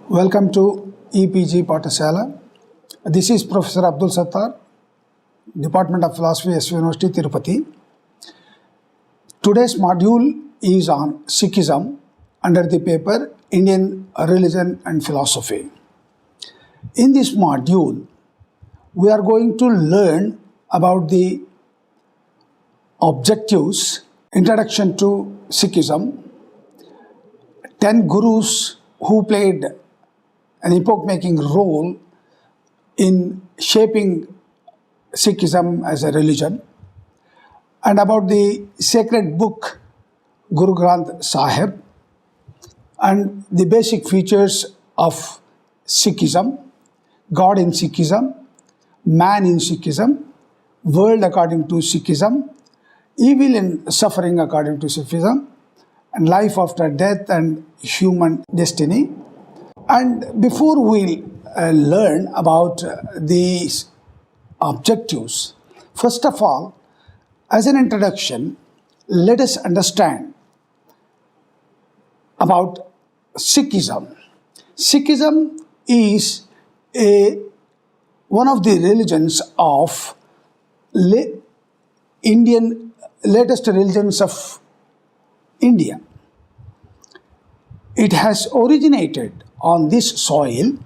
Welcome to EPG Pathashala. This is Professor Abdul Sattar, Department of Philosophy, SV University, Tirupati. Today's module is on Sikhism under the paper Indian Religion and Philosophy. In this module, we are going to learn about the objectives, introduction to Sikhism, 10 gurus who played an epoch-making role in shaping Sikhism as a religion, and about the sacred book Guru Granth Sahib and the basic features of Sikhism, God in Sikhism, man in Sikhism, world according to Sikhism, evil and suffering according to Sikhism, and life after death and human destiny. And before we learn about these objectives, first of all, as an introduction, let us understand about Sikhism. Sikhism is one of the religions of latest religions of India. It has originated on this soil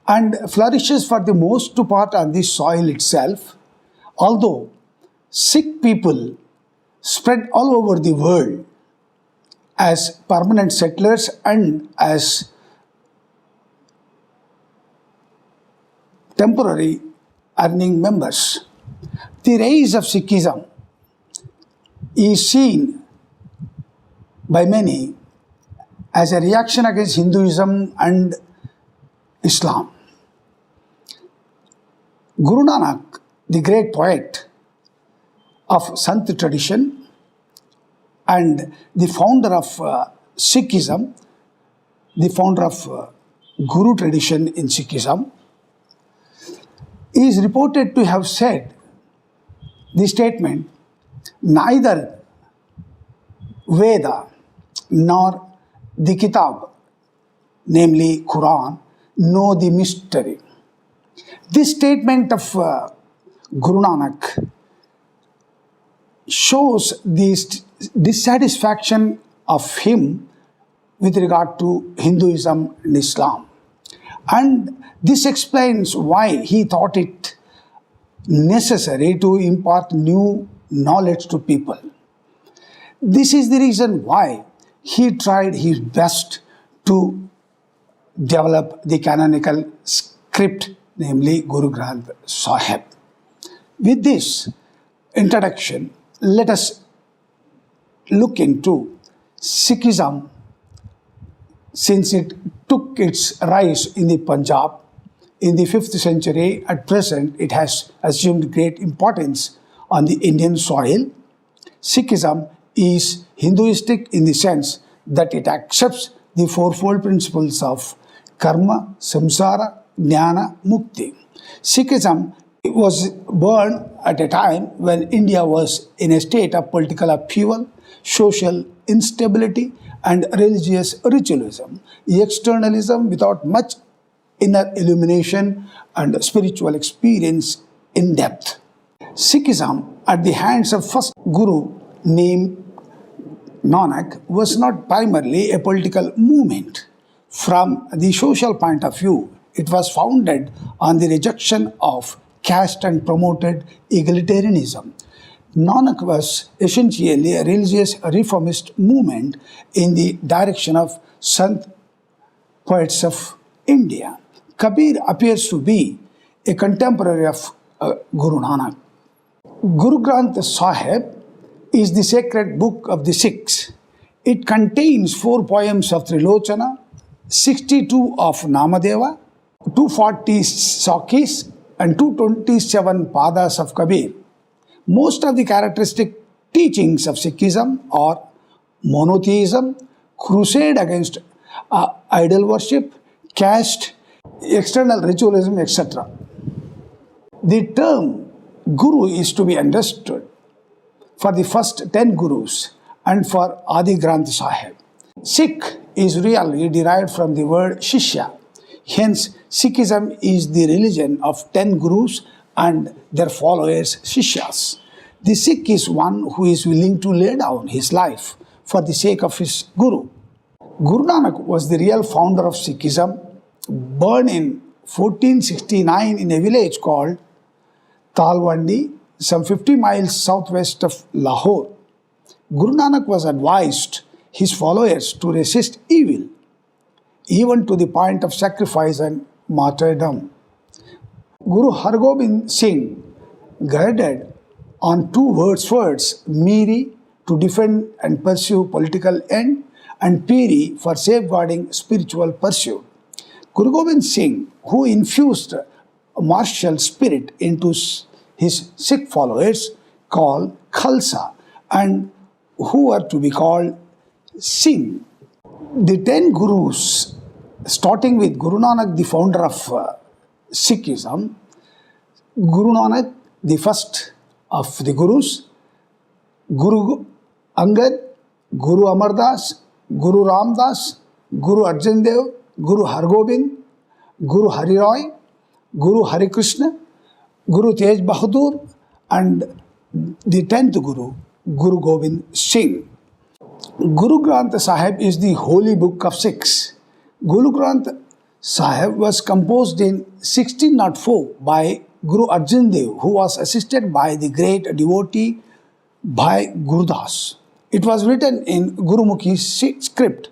and flourishes for the most part on this soil itself, although Sikh people spread all over the world as permanent settlers and as temporary earning members. The rise of Sikhism is seen by many as a reaction against Hinduism and Islam. Guru Nanak, the great poet of Sant tradition and the founder of Sikhism, the founder of Guru tradition in Sikhism, is reported to have said the statement, neither Veda nor the Kitab, namely Quran, know the mystery. This statement of Guru Nanak shows the dissatisfaction of him with regard to Hinduism and Islam. And this explains why he thought it necessary to impart new knowledge to people. This is the reason why he tried his best to develop the canonical script, namely Guru Granth Sahib. With this introduction, let us look into Sikhism since it took its rise in the Punjab in the 5th century. At present, it has assumed great importance on the Indian soil. Sikhism is Hinduistic in the sense that it accepts the fourfold principles of karma, samsara, jnana, mukti. Sikhism was born at a time when India was in a state of political upheaval, social instability, and religious ritualism, externalism without much inner illumination and spiritual experience in depth. Sikhism, at the hands of first Guru named Nanak, was not primarily a political movement. From the social point of view, it was founded on the rejection of caste and promoted egalitarianism. Nanak was essentially a religious reformist movement in the direction of Sant poets of India. Kabir appears to be a contemporary of Guru Nanak. Guru Granth Sahib is the sacred book of the Sikhs. It contains 4 poems of Trilochana, 62 of Namadeva, 240 Sakis, and 227 Padas of Kabir. Most of the characteristic teachings of Sikhism are monotheism, crusade against idol worship, caste, external ritualism, etc. The term Guru is to be understood for the first 10 Gurus and for Adi Granth Sahib. Sikh is really derived from the word Shishya. Hence, Sikhism is the religion of 10 gurus and their followers, Shishyas. The Sikh is one who is willing to lay down his life for the sake of his guru. Guru Nanak was the real founder of Sikhism, born in 1469 in a village called Talwandi, some 50 miles southwest of Lahore. Guru Nanak was advised his followers to resist evil, even to the point of sacrifice and martyrdom. Guru Hargobind Singh guided on two words, Miri to defend and pursue political end, and Piri for safeguarding spiritual pursuit. Guru Gobind Singh, who infused a martial spirit into his Sikh followers, called Khalsa, and who were to be called Singh. The 10 gurus, starting with Guru Nanak, the founder of Sikhism, Guru Nanak, the first of the gurus, Guru Angad, Guru Amardas, Guru Ramdas, Guru Arjan Dev, Guru Hargobind, Guru Hari Roy, Guru Hari Krishna, Guru Tej Bahadur, and the 10th Guru, Guru Gobind Singh. Guru Granth Sahib is the holy book of Sikhs. Guru Granth Sahib was composed in 1604 by Guru Arjan Dev, who was assisted by the great devotee Bhai Gurdas. It was written in Gurumukhi script.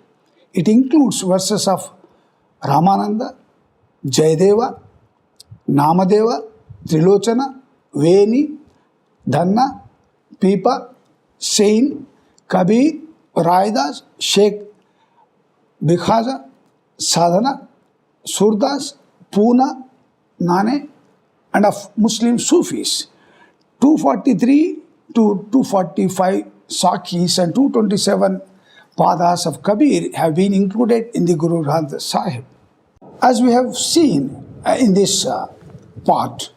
It includes verses of Ramananda, Jayadeva, Namadeva, Trilochana, Veni, Dhanna, Pipa, Sain, Kabir, Raidas, Sheikh Bikhaja, Sadhana, Surdas, Puna, Nane, and of Muslim Sufis. 243 to 245 Sakhis and 227 Padas of Kabir have been included in the Guru Granth Sahib. As we have seen in this part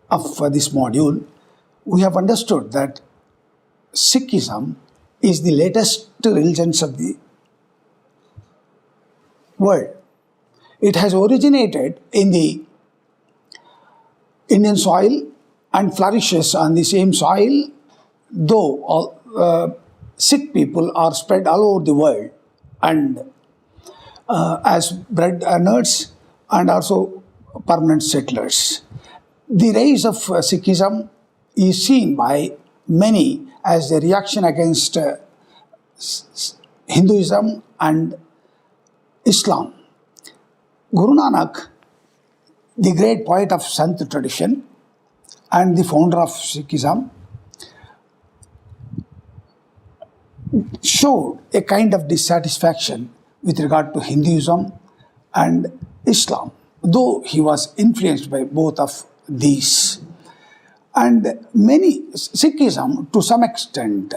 of this module, we have understood that Sikhism is the latest religions of the world. It has originated in the Indian soil and flourishes on the same soil, though all Sikh people are spread all over the world and as bread earners and also permanent settlers. The rise of Sikhism is seen by many as a reaction against Hinduism and Islam. Guru Nanak, the great poet of Sant tradition and the founder of Sikhism, showed a kind of dissatisfaction with regard to Hinduism and Islam, though he was influenced by both of these. And many Sikhism, to some extent,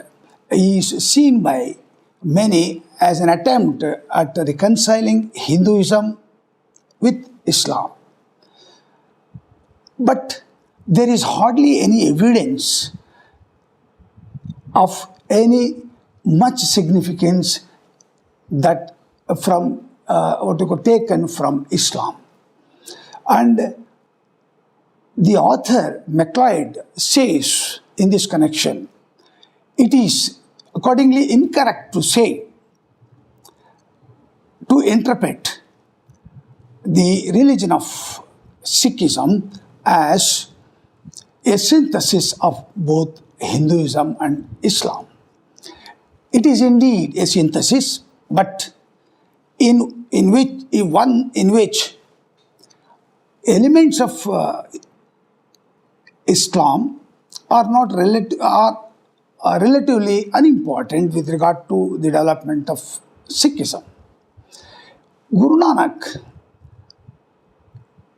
is seen by many as an attempt at reconciling Hinduism with Islam. But there is hardly any evidence of any much significance that from taken from Islam. And the author MacLeod says in this connection, it is accordingly incorrect to interpret the religion of Sikhism as a synthesis of both Hinduism and Islam. It is indeed a synthesis, but in which elements of Islam are relatively unimportant with regard to the development of Sikhism. Guru Nanak,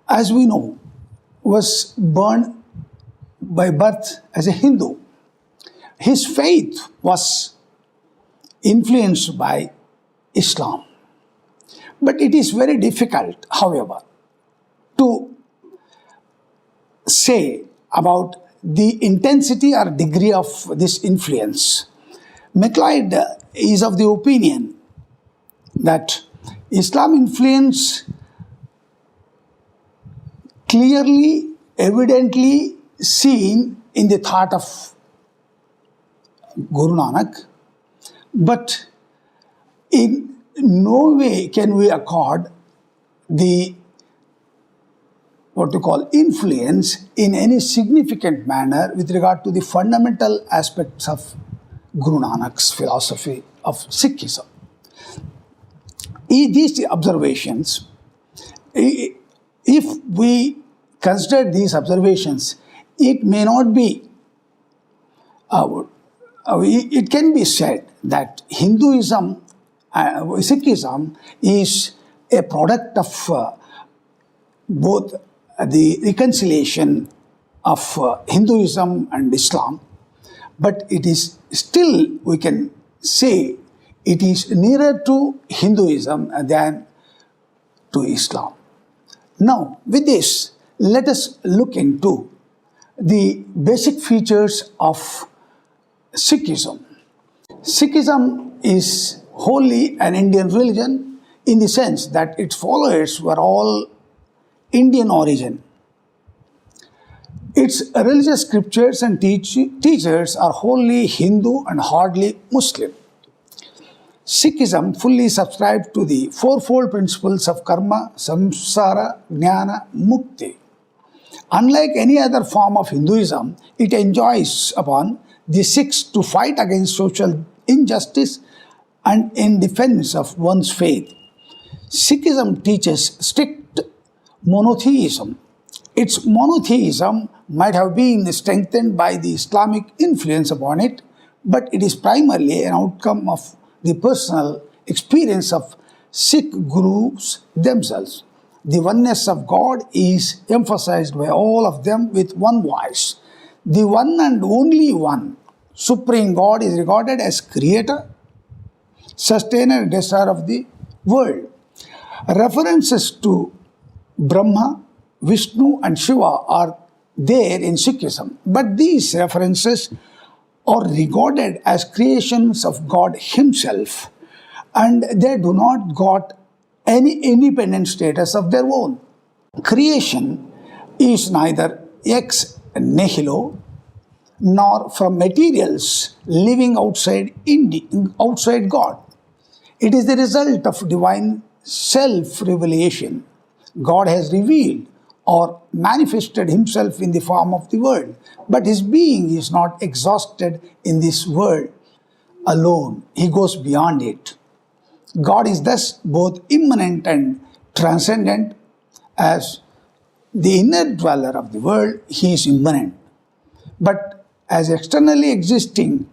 as we know, was born by birth as a Hindu. His faith was influenced by Islam. But it is very difficult, however, to say about the intensity or degree of this influence. MacLeod is of the opinion that Islam influence clearly, evidently seen in the thought of Guru Nanak, but in no way can we accord the what to call influence in any significant manner with regard to the fundamental aspects of Guru Nanak's philosophy of Sikhism. These observations, if we consider these observations, it may not be, it can be said that Hinduism, Sikhism is a product of both the reconciliation of Hinduism and Islam, but it is still, we can say, it is nearer to Hinduism than to Islam. Now, with this, let us look into the basic features of Sikhism. Sikhism is wholly an Indian religion in the sense that its followers were all Indian origin. Its religious scriptures and teachers are wholly Hindu and hardly Muslim. Sikhism fully subscribes to the fourfold principles of karma, samsara, jnana, mukti. Unlike any other form of Hinduism, it enjoins upon the Sikhs to fight against social injustice and in defense of one's faith. Sikhism teaches strict monotheism. Its monotheism might have been strengthened by the Islamic influence upon it, but it is primarily an outcome of the personal experience of Sikh gurus themselves. The oneness of God is emphasized by all of them with one voice. The one and only one, Supreme God, is regarded as creator, sustainer and destroyer of the world. References to Brahma, Vishnu and Shiva are there in Sikhism, but these references are regarded as creations of God Himself, and they do not got any independent status of their own. Creation is neither ex nihilo nor from materials living outside God. It is the result of divine self-revelation. God has revealed or manifested Himself in the form of the world, but His being is not exhausted in this world alone. He goes beyond it. God is thus both immanent and transcendent. As the inner dweller of the world, He is immanent. But as externally existing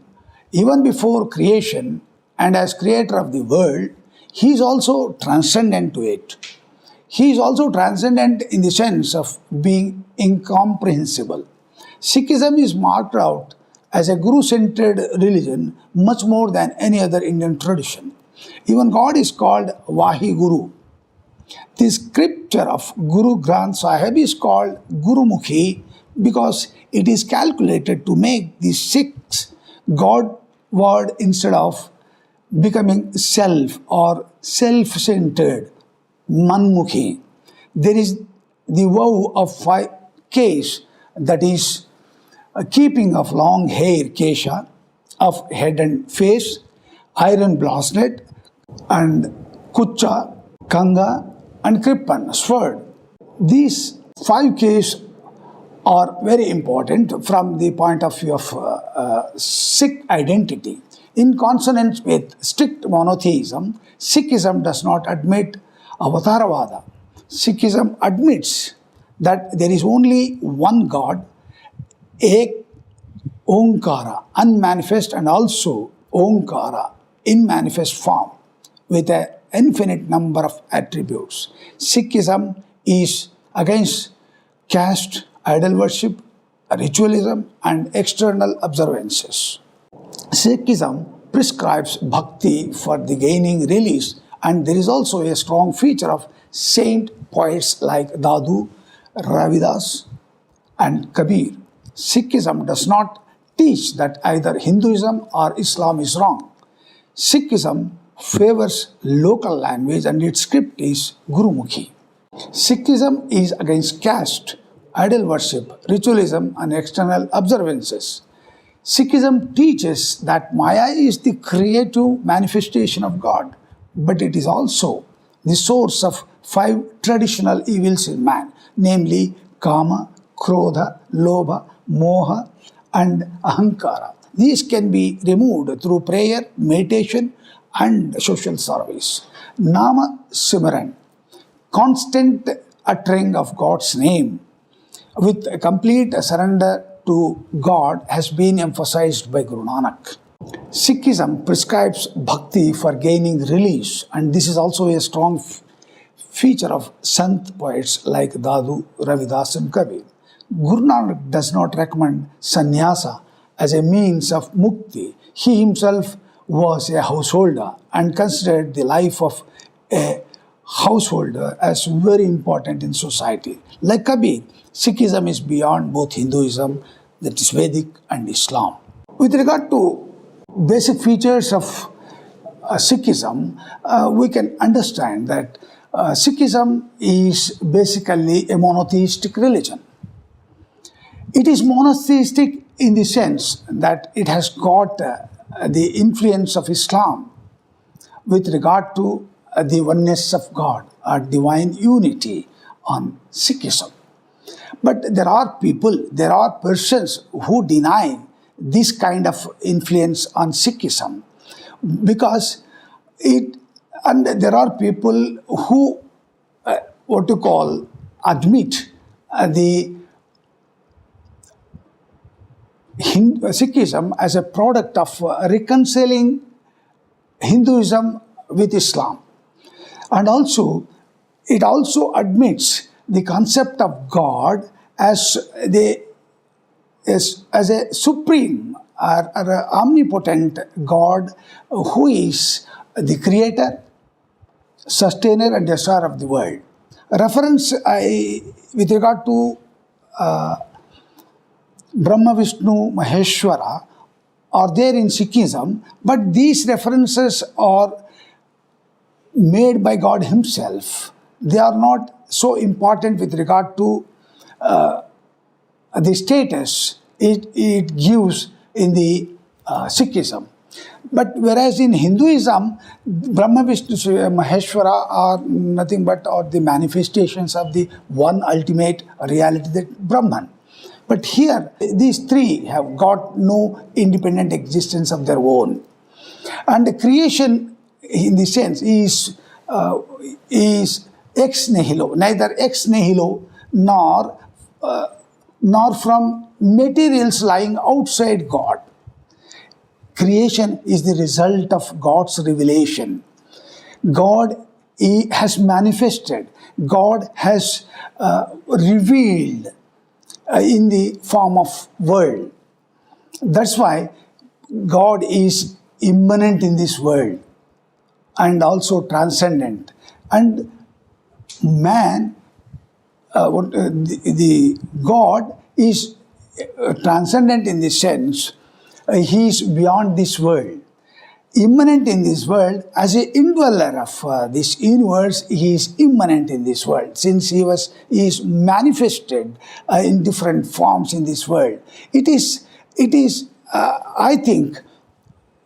even before creation and as creator of the world, He is also transcendent to it. He is also transcendent in the sense of being incomprehensible. Sikhism is marked out as a Guru-centered religion much more than any other Indian tradition. Even God is called Vaheguru. The scripture of Guru Granth Sahib is called Gurumukhi because it is calculated to make the Sikhs God word instead of becoming self or self-centered, Manmukhi. There is the vow of 5 Ks, that is a keeping of long hair, Kesha, of head and face, iron bracelet, and Kucha, Kanga, and Kripan, sword. These 5 Ks are very important from the point of view of Sikh identity. In consonance with strict monotheism, Sikhism does not admit Avataravada. Sikhism admits that there is only one God, Ek Omkara, unmanifest, and also Omkara, in manifest form, with an infinite number of attributes. Sikhism is against caste, idol worship, ritualism, and external observances. Sikhism prescribes bhakti for the gaining release, and there is also a strong feature of saint poets like Dadu, Ravidas, and Kabir. Sikhism does not teach that either Hinduism or Islam is wrong. Sikhism favors local language and its script is Gurumukhi. Sikhism is against caste, idol worship, ritualism, and external observances. Sikhism teaches that Maya is the creative manifestation of God, but it is also the source of 5 traditional evils in man, namely Kama, Krodha, Lobha, Moha, and Ahankara. These can be removed through prayer, meditation, and social service. Nama Simran, constant uttering of God's name with a complete surrender to God, has been emphasized by Guru Nanak. Sikhism prescribes bhakti for gaining release, and this is also a strong feature of Sant poets like Dadu, Ravidas, and Kabir. Guru Nanak does not recommend sannyasa as a means of mukti. He himself was a householder and considered the life of a householder as very important in society. Like Kabir, Sikhism is beyond both Hinduism, that is Vedic, and Islam. With regard to basic features of Sikhism, we can understand that Sikhism is basically a monotheistic religion. It is monotheistic in the sense that it has got the influence of Islam with regard to the oneness of God or divine unity on Sikhism. But there are people, there are persons who deny this kind of influence on Sikhism because and there are people who admit the Sikhism as a product of reconciling Hinduism with Islam. And also, it also admits the concept of God as a supreme or omnipotent God who is the creator, sustainer, and destroyer of the world. Reference with regard to Brahma, Vishnu, Maheshwara are there in Sikhism, but these references are made by God Himself. They are not so important with regard to the status it gives in the Sikhism. But whereas in Hinduism, Brahma, Vishnu, Maheshwara are nothing but the manifestations of the one ultimate reality, that Brahman. But here, these three have got no independent existence of their own. And the creation, in the sense, is ex nihilo, neither ex nihilo nor from materials lying outside God. Creation is the result of God's revelation. God has manifested, God has revealed in the form of world. That's why God is immanent in this world and also transcendent. And man, the God is transcendent in the sense he is beyond this world. Immanent in this world, as an indweller of this universe, he is immanent in this world, since he is manifested in different forms in this world. It is. I think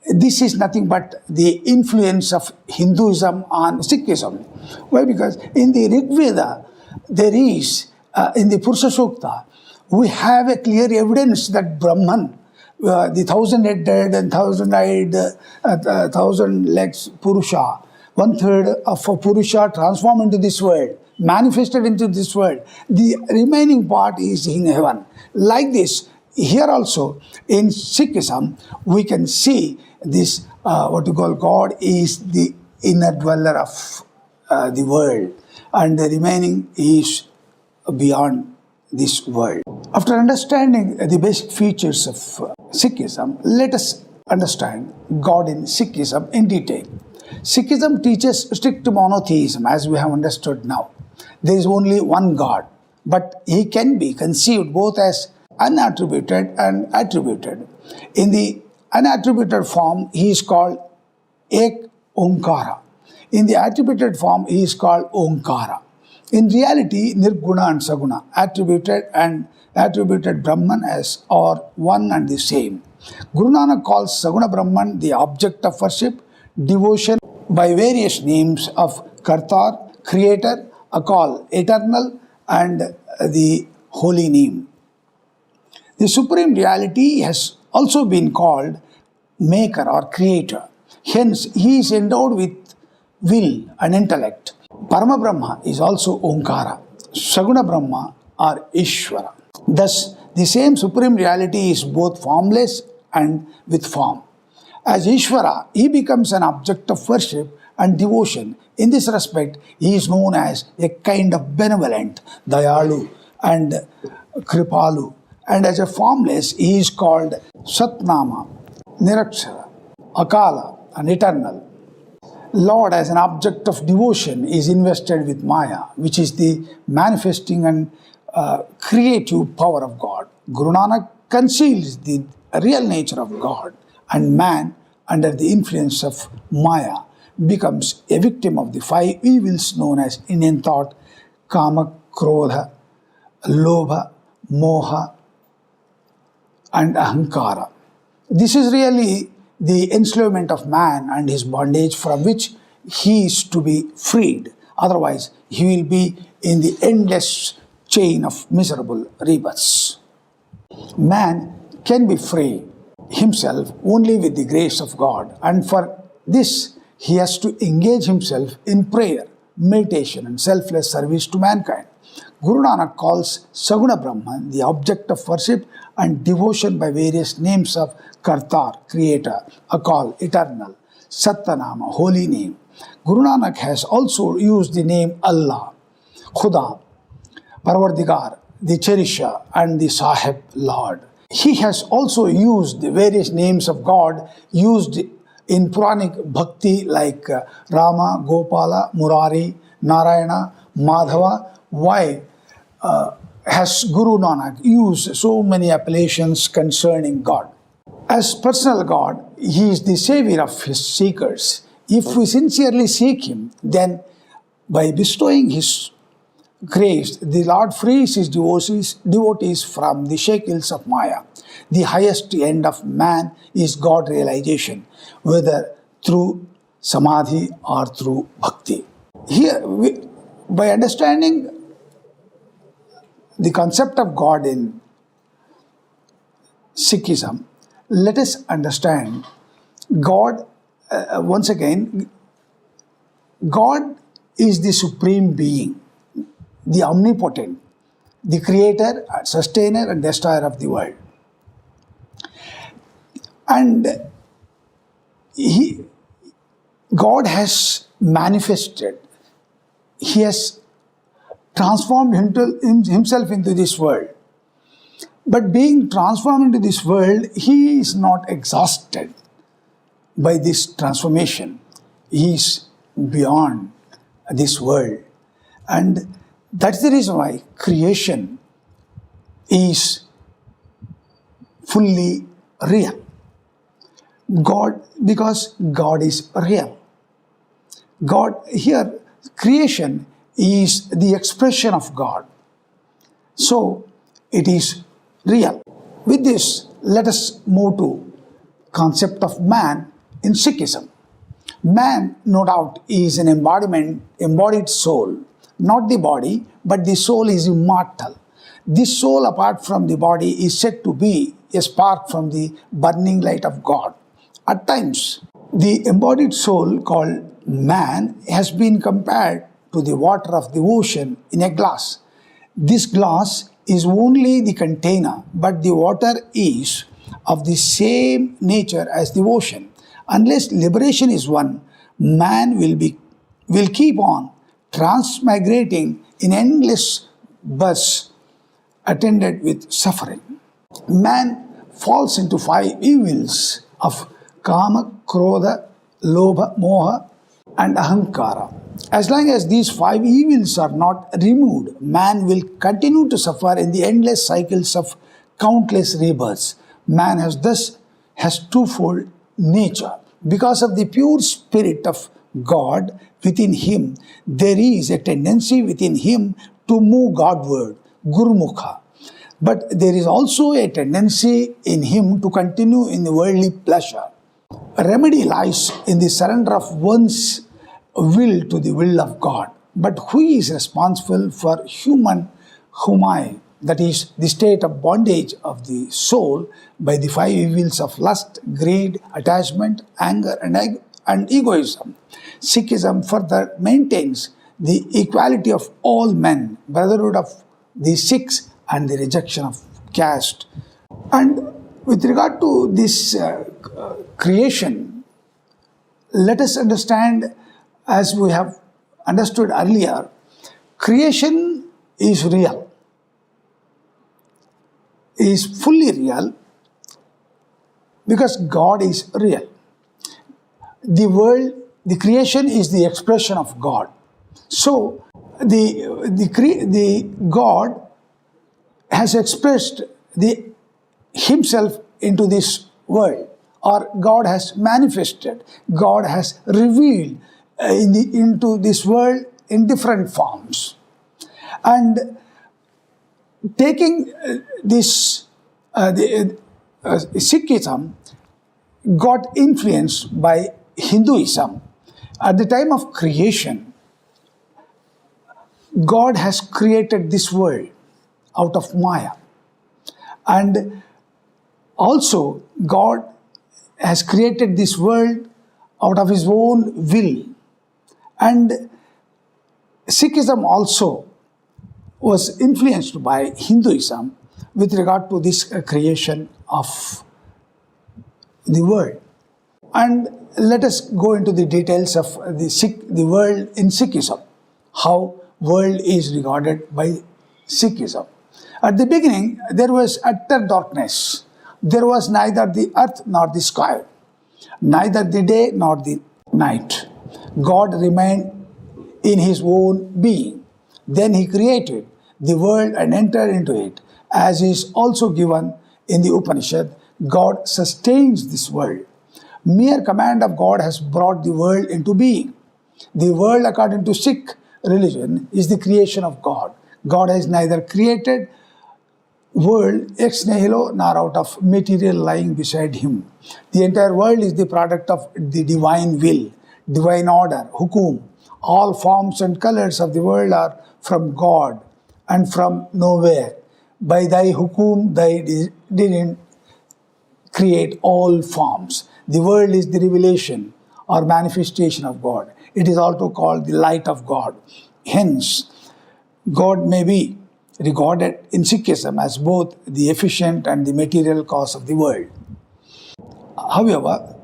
this is nothing but the influence of Hinduism on Sikhism. Why? Because in the Rig Veda, there is in the Purusha Sukta, we have a clear evidence that Brahman, the 1,000-headed and 1,000-eyed, 1,000 legs Purusha, 1/3 of a Purusha transformed into this world, manifested into this world. The remaining part is in heaven. Like this, here also in Sikhism, we can see this, God is the inner dweller of the world, and the remaining is beyond this world. After understanding the basic features of Sikhism, let us understand God in Sikhism in detail. Sikhism teaches strict monotheism, as we have understood now. There is only one God, but He can be conceived both as unattributed and attributed. In the unattributed form, He is called Ek Omkara. In the attributed form, he is called Omkara. In reality, Nirguna and Saguna, attributed Brahman as or one and the same. Guru Nanak calls Saguna Brahman the object of worship, devotion by various names of Kartar, Creator, Akal, Eternal, and the Holy Name. The Supreme Reality has also been called Maker or Creator. Hence, he is endowed with will and intellect. Parama Brahma is also Omkara. Saguna Brahma or Ishvara. Thus, the same Supreme Reality is both formless and with form. As Ishvara, he becomes an object of worship and devotion. In this respect, he is known as a kind of benevolent, Dayalu and Kripalu. And as a formless, he is called Satnama, Nirakshara, Akala, and Eternal. Lord, as an object of devotion, is invested with Maya, which is the manifesting and creative power of God. Guru Nanak conceals the real nature of God, and man, under the influence of Maya, becomes a victim of the five evils known as Indian thought: Kama, Krodha, Lobha, Moha, and Ahankara. This is really the enslavement of man and his bondage from which he is to be freed. Otherwise, he will be in the endless chain of miserable rebirths. Man can be free himself only with the grace of God, and for this he has to engage himself in prayer, meditation, and selfless service to mankind. Guru Nanak calls Saguna Brahman the object of worship and devotion by various names of Kartar, Creator, Akal, Eternal, Sattanama, Holy Name. Guru Nanak has also used the name Allah, Khuda, Parvardigar, the Cherisher, and the Sahib, Lord. He has also used the various names of God used in Puranic Bhakti like Rama, Gopala, Murari, Narayana, Madhava. Why has Guru Nanak used so many appellations concerning God? As personal God, he is the savior of his seekers. If we sincerely seek him, then by bestowing his grace, the Lord frees his devotees from the shackles of Maya. The highest end of man is God realization, whether through samadhi or through bhakti. Here, by understanding the concept of God in Sikhism, let us understand God, once again, God is the supreme being, the omnipotent, the creator, sustainer, and destroyer of the world. And God has manifested, he has transformed himself into this world. But being transformed into this world, he is not exhausted by this transformation. He is beyond this world. And that's the reason why creation is fully real. Because God is real. God, here, creation is the expression of God. So, it is real. With this, let us move to concept of man in Sikhism. Man, no doubt, is an embodied soul. Not the body, but the soul is immortal. This soul, apart from the body, is said to be a spark from the burning light of God. At times, the embodied soul called man has been compared to the water of the ocean in a glass. This glass is only the container, but the water is of the same nature as the ocean. Unless liberation is won, man will keep on transmigrating in endless bus attended with suffering. Man falls into five evils of Kama, Krodha, Lobha, Moha, and Ahankara. As long as these five evils are not removed, man will continue to suffer in the endless cycles of countless rebirths. Man has twofold nature, Because of the pure spirit of God within him, there is a tendency within him to move Godward, Gurumukha. But there is also a tendency in him to continue in the worldly pleasure. A remedy lies in the surrender of one's will to the will of God. But who is responsible for human humai, that is, the state of bondage of the soul by the five evils of lust, greed, attachment, anger, and egoism? Sikhism further maintains the equality of all men, brotherhood of the Sikhs, and the rejection of caste. And with regard to this creation, let us understand, as we have understood earlier, creation is real, is fully real, because God is real. The world, the creation is the expression of God. So the God has expressed himself into this world, or God has manifested, God has revealed into this world in different forms. And taking Sikhism got influenced by Hinduism. At the time of creation, God has created this world out of Maya. And also, God has created this world out of his own will. And Sikhism also was influenced by Hinduism with regard to this creation of the world. And let us go into the details of the world in Sikhism, how world is regarded by Sikhism. At the beginning, there was utter darkness. There was neither the earth nor the sky, neither the day nor the night. God remained in his own being. Then he created the world and entered into it. As is also given in the Upanishad, God sustains this world. Mere command of God has brought the world into being. The world, according to Sikh religion, is the creation of God. God has neither created world ex nihilo nor out of material lying beside him. The entire world is the product of the divine will, divine order, hukum. All forms and colors of the world are from God and from nowhere. By thy hukum, thy didn't create all forms. The world is the revelation or manifestation of God. It is also called the light of God. Hence, God may be regarded in Sikhism as both the efficient and the material cause of the world. However,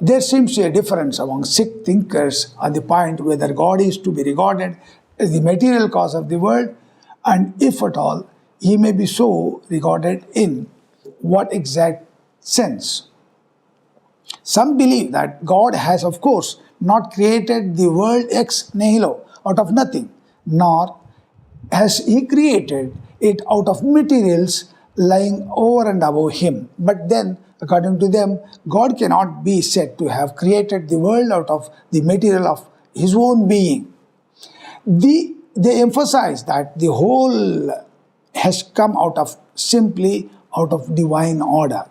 there seems to be a difference among Sikh thinkers on the point whether God is to be regarded as the material cause of the world, and if at all, he may be so regarded in what exact sense. Some believe that God has, of course, not created the world ex nihilo, out of nothing, nor has he created it out of materials lying over and above him. But then, according to them, God cannot be said to have created the world out of the material of his own being. They emphasize that the whole has come simply out of divine order,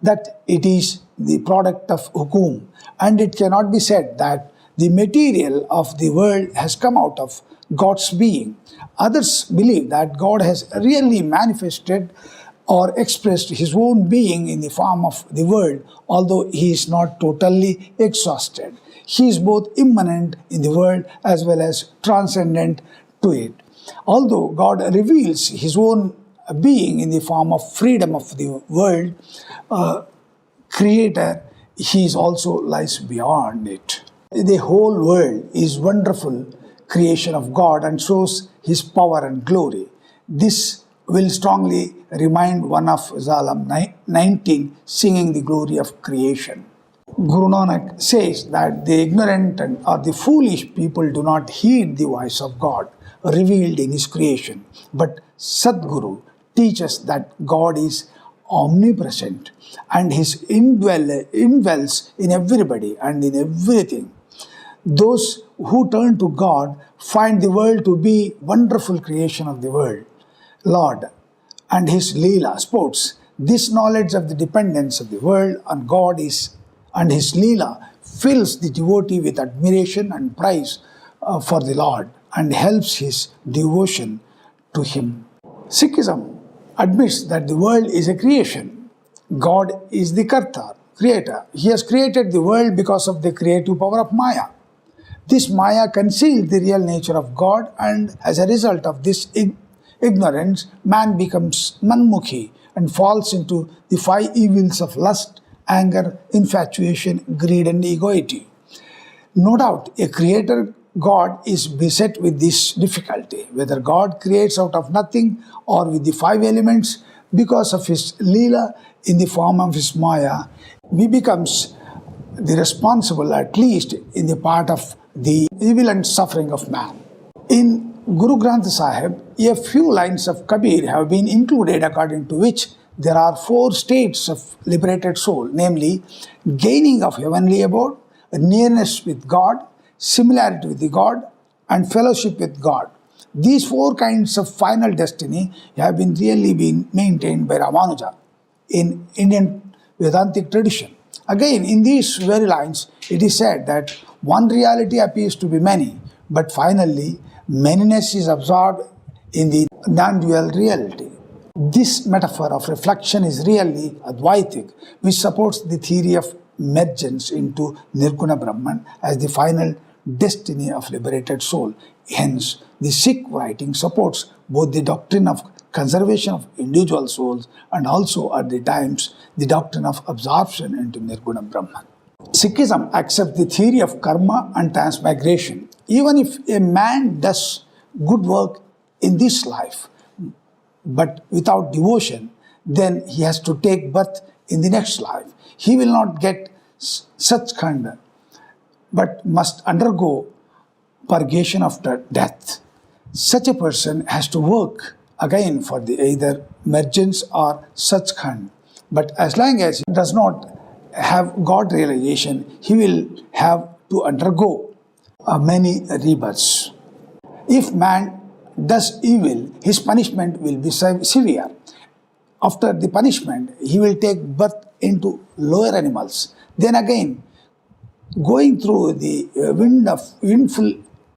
that it is the product of hukum, and it cannot be said that the material of the world has come out of God's being. Others believe that God has really manifested or expressed his own being in the form of the world, although he is not totally exhausted. He is both immanent in the world as well as transcendent to it. Although God reveals his own being in the form of freedom of the world, creator, he is also lies beyond it. The whole world is wonderful creation of God and shows his power and glory. This will strongly remind one of Psalm 19 singing the glory of creation. Guru Nanak says that the ignorant or the foolish people do not heed the voice of God revealed in his creation, but Sadguru teaches that God is omnipresent and He indwells in everybody and in everything. Those who turn to God find the world to be wonderful creation of the world, Lord, and His Leela sports. This knowledge of the dependence of the world on God and His Leela fills the devotee with admiration and praise for the Lord and helps his devotion to Him. Sikhism admits that the world is a creation. God is the Karta, creator. He has created the world because of the creative power of Maya. This Maya concealed the real nature of God, and as a result of this ignorance, man becomes manmukhi and falls into the 5 evils of lust, anger, infatuation, greed, and egoity. No doubt, a creator God is beset with this difficulty. Whether God creates out of nothing or with the 5 elements, because of His Leela in the form of His Maya, He becomes the responsible, at least in the part of the evil and suffering of man. In Guru Granth Sahib, a few lines of Kabir have been included, according to which there are 4 states of liberated soul, namely gaining of heavenly abode, nearness with God, similarity with the God, and fellowship with God. These 4 kinds of final destiny have been maintained by Ramanuja in Indian Vedantic tradition. Again, in these very lines, it is said that one reality appears to be many, but finally, manyness is absorbed in the non-dual reality. This metaphor of reflection is really Advaitic, which supports the theory of emergence into Nirguna Brahman as the final destiny of liberated soul. Hence, the Sikh writing supports both the doctrine of conservation of individual souls and also at the times the doctrine of absorption into Nirguna Brahman. Sikhism accepts the theory of karma and transmigration. Even if a man does good work in this life, but without devotion, then he has to take birth in the next life. He will not get such khanda, but must undergo purgation after death. Such a person has to work again for the either emergence or Sachkhand. But as long as he does not have God realization, he will have to undergo many rebirths. If man does evil, his punishment will be severe. After the punishment, he will take birth into lower animals. Then again, going through the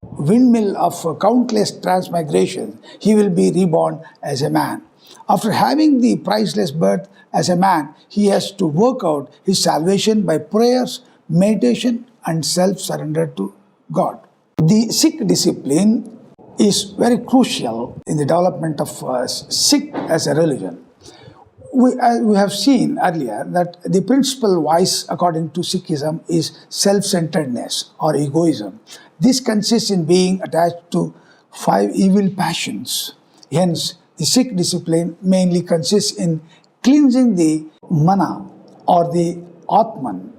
windmill of countless transmigrations, he will be reborn as a man. After having the priceless birth as a man, he has to work out his salvation by prayers, meditation, and self-surrender to God. The Sikh discipline is very crucial in the development of Sikh as a religion. We have seen earlier that the principal vice according to Sikhism is self-centeredness or egoism. This consists in being attached to 5 evil passions. Hence, the Sikh discipline mainly consists in cleansing the mana or the Atman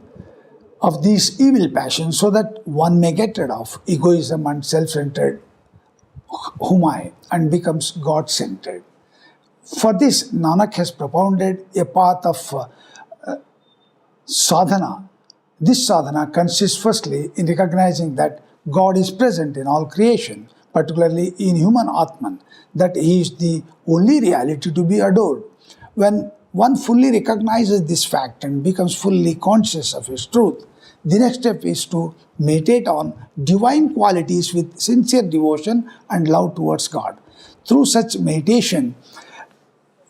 of these evil passions so that one may get rid of egoism and self-centered humai and becomes God-centered. For this, Nanak has propounded a path of sadhana. This sadhana consists firstly in recognizing that God is present in all creation, particularly in human Atman, that He is the only reality to be adored. When one fully recognizes this fact and becomes fully conscious of His truth, the next step is to meditate on divine qualities with sincere devotion and love towards God. Through such meditation,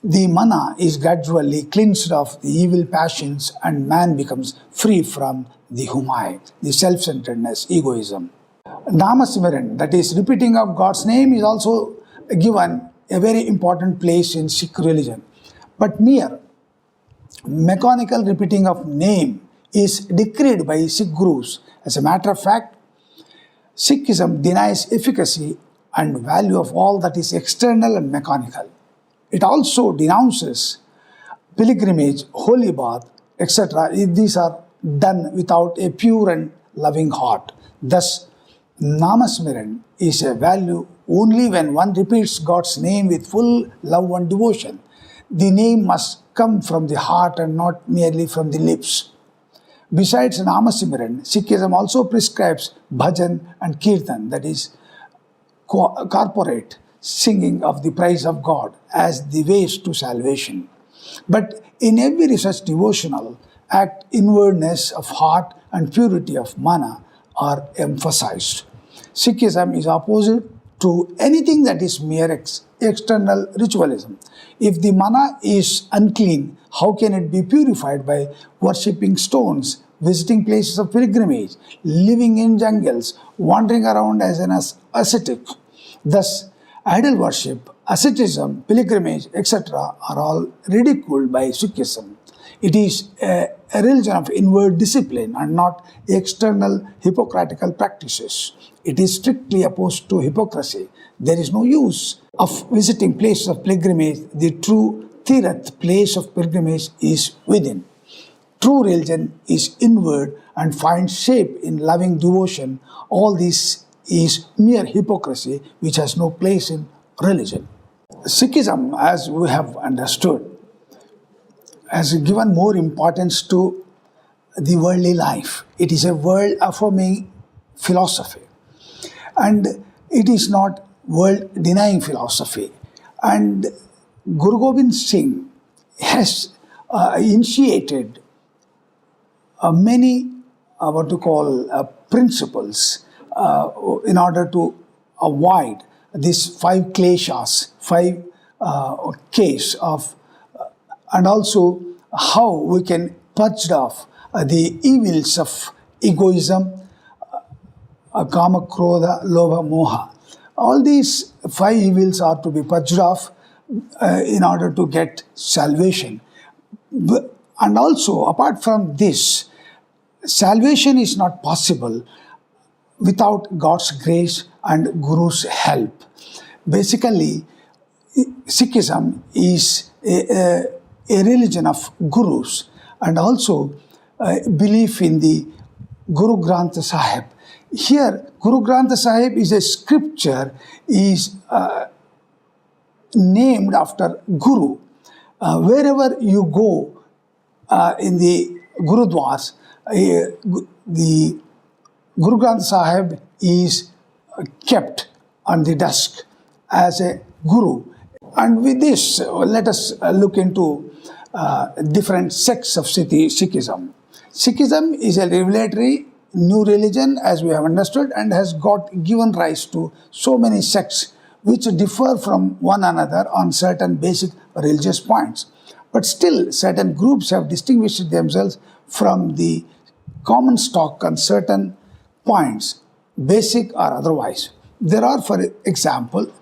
the mana is gradually cleansed of the evil passions and man becomes free from the humai, the self-centeredness, egoism. Namasmaran, that is repeating of God's name, is also given a very important place in Sikh religion. But mere mechanical repeating of name is decreed by Sikh gurus. As a matter of fact, Sikhism denies efficacy and value of all that is external and mechanical. It also denounces pilgrimage, holy bath, etc. These are done without a pure and loving heart. Thus, Namasmaran is a value only when one repeats God's name with full love and devotion. the name must come from the heart and not merely from the lips. Besides Namasimaran, Sikhism also prescribes bhajan and kirtan, that is, corporate singing of the praise of God as the ways to salvation. But in every such devotional act, inwardness of heart and purity of mana are emphasized. Sikhism is opposite to anything that is mere external ritualism. If the mana is unclean, how can it be purified by worshipping stones, visiting places of pilgrimage, living in jungles, wandering around as an ascetic? Thus, idol worship, asceticism, pilgrimage, etc. are all ridiculed by Sikhism. It is a religion of inward discipline and not external hypocritical practices. It is strictly opposed to hypocrisy. There is no use of visiting places of pilgrimage. The true Tirath, place of pilgrimage, is within. True religion is inward and finds shape in loving devotion. All this is mere hypocrisy which has no place in religion. Sikhism, as we have understood, has given more importance to the worldly life. It is a world-affirming philosophy. And it is not world-denying philosophy. And Guru Gobind Singh has initiated many principles in order to avoid these five kleshas, five cases of, and also how we can purge off the evils of egoism, kama, krodha, lobha, moha. All these five evils are to be purged off in order to get salvation. And also, apart from this, salvation is not possible without God's grace and Guru's help. Basically, Sikhism is a religion of Gurus, and also belief in the Guru Granth Sahib. Here, Guru Granth Sahib is a scripture, is named after Guru. Wherever you go in the Gurudwaras, the Guru Granth Sahib is kept on the desk as a Guru. And with this, let us look into different sects of Sikhism. Sikhism is a revelatory new religion, as we have understood, and has given rise to so many sects which differ from one another on certain basic religious points. But still, certain groups have distinguished themselves from the common stock on certain points, basic or otherwise. There are, for example,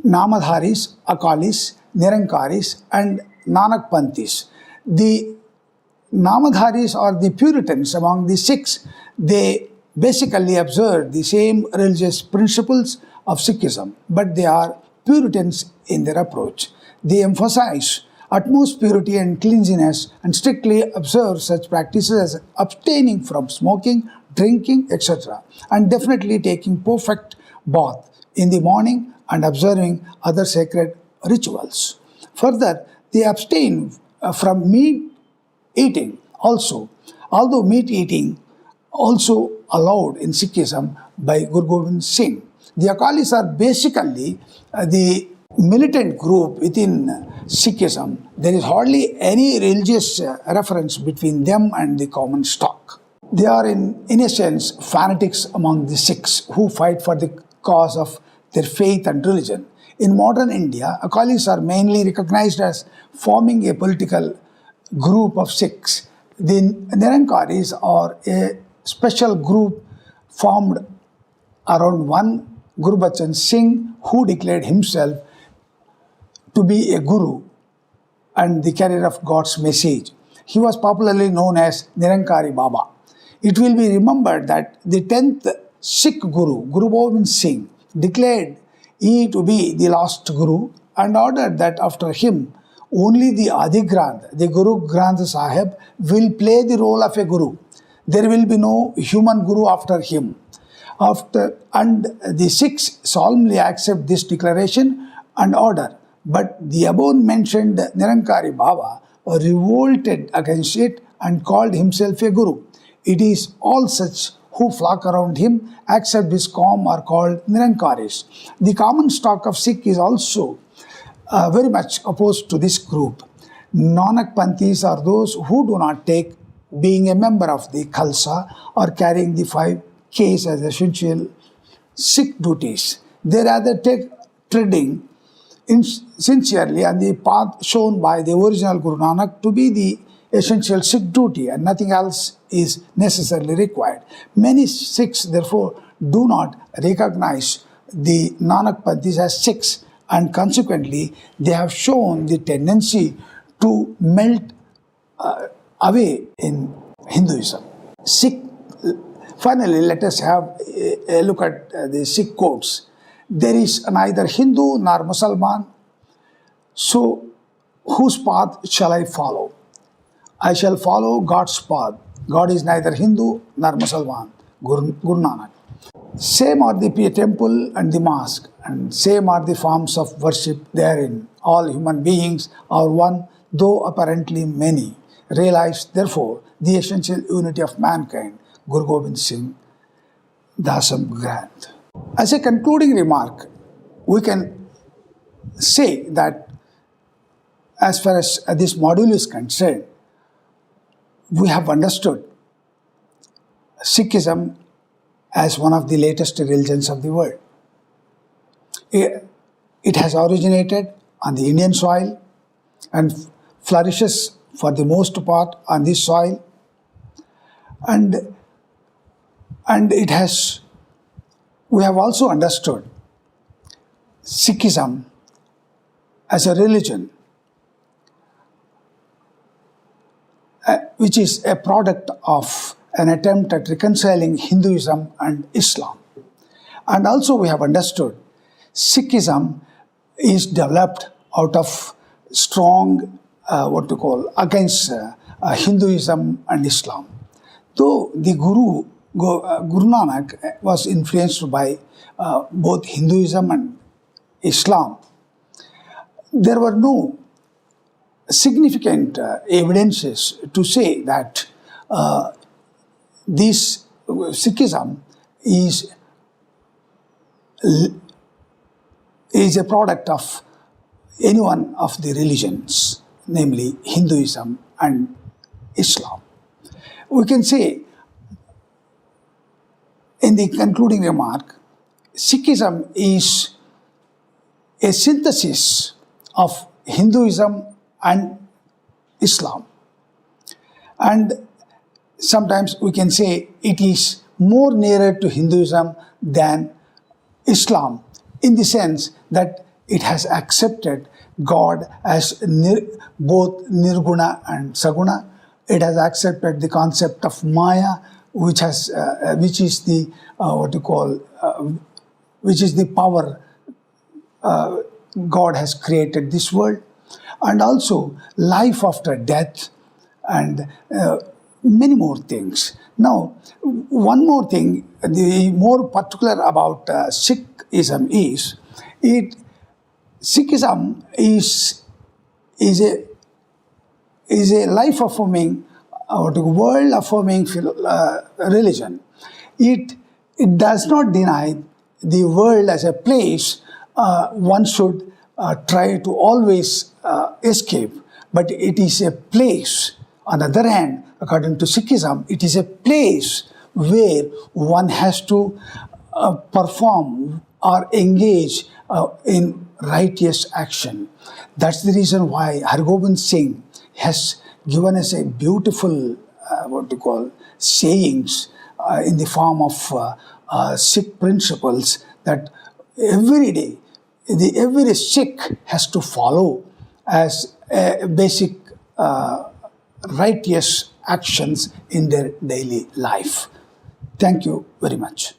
Namadharis, Akalis, Nirankaris, and Nanakpanthis. The Namadharis or the Puritans among the Sikhs, they basically observe the same religious principles of Sikhism, but they are Puritans in their approach. They emphasize utmost purity and cleanliness and strictly observe such practices as abstaining from smoking, drinking, etc., and definitely taking perfect bath in the morning and observing other sacred rituals. Further, they abstain from meat eating also, although meat eating also allowed in Sikhism by Guru Gobind Singh. The Akalis are basically the militant group within Sikhism. There is hardly any religious reference between them and the common stock. They are in a sense fanatics among the Sikhs who fight for the cause of their faith and religion. In modern India, Akalis are mainly recognized as forming a political group of Sikhs. The Nirankaris are a special group formed around one Guru Bachan Singh, who declared himself to be a guru and the carrier of God's message. He was popularly known as Nirankari Baba. It will be remembered that the 10th Sikh Guru, Guru Gobind Singh, declared he to be the last Guru and ordered that after him, only the Adi Granth, the Guru Granth Sahib, will play the role of a Guru. There will be no human Guru after him. And the Sikhs solemnly accept this declaration and order but the above mentioned Nirankari Baba revolted against it and called himself a guru. It is all such who flock around him, accept his calm, are called Nirankaris. The common stock of Sikh is also very much opposed to this group. Nanakpanthis are those who do not take being a member of the Khalsa or carrying the 5 Ks as essential Sikh duties. They rather take treading sincerely on the path shown by the original Guru Nanak to be the essential Sikh duty, and nothing else is necessarily required. Many Sikhs therefore do not recognize the Nanakpanthis as Sikhs, and consequently they have shown the tendency to melt away in Hinduism. Finally, let us have a look at the Sikh quotes. There is neither Hindu nor Musalman, so whose path shall I follow? I shall follow God's path. God is neither Hindu nor Musalman. Guru Nanak. Same are the temple and the mosque, and same are the forms of worship therein. All human beings are one, though apparently many. Realize, therefore, the essential unity of mankind. Guru Gobind Singh, Dasam Granth. As a concluding remark, we can say that as far as this module is concerned, we have understood Sikhism as one of the latest religions of the world. It has originated on the Indian soil and flourishes for the most part on this soil, and we have also understood Sikhism as a religion which is a product of an attempt at reconciling Hinduism and Islam. And also we have understood Sikhism is developed out of strong against Hinduism and Islam. Though the Guru Nanak was influenced by both Hinduism and Islam, there were no significant evidences to say that this Sikhism is a product of any one of the religions, namely Hinduism and Islam. We can say, in the concluding remark, Sikhism is a synthesis of Hinduism and Islam. And sometimes we can say it is more nearer to Hinduism than Islam, in the sense that it has accepted God as both Nirguna and Saguna. It has accepted the concept of Maya, which is the power God has created this world, and also life after death, and many more things. Now, one more thing, the more particular about Sikhism is, Sikhism is a life-affirming, world-affirming religion. It does not deny the world as a place one should try to always escape, but it is a place. On the other hand, according to Sikhism, it is a place where one has to perform or engage in righteous action. That's the reason why Har Gobind Singh has given us a beautiful sayings in the form of Sikh principles that every day every Sikh has to follow as a basic righteous actions in their daily life. Thank you very much.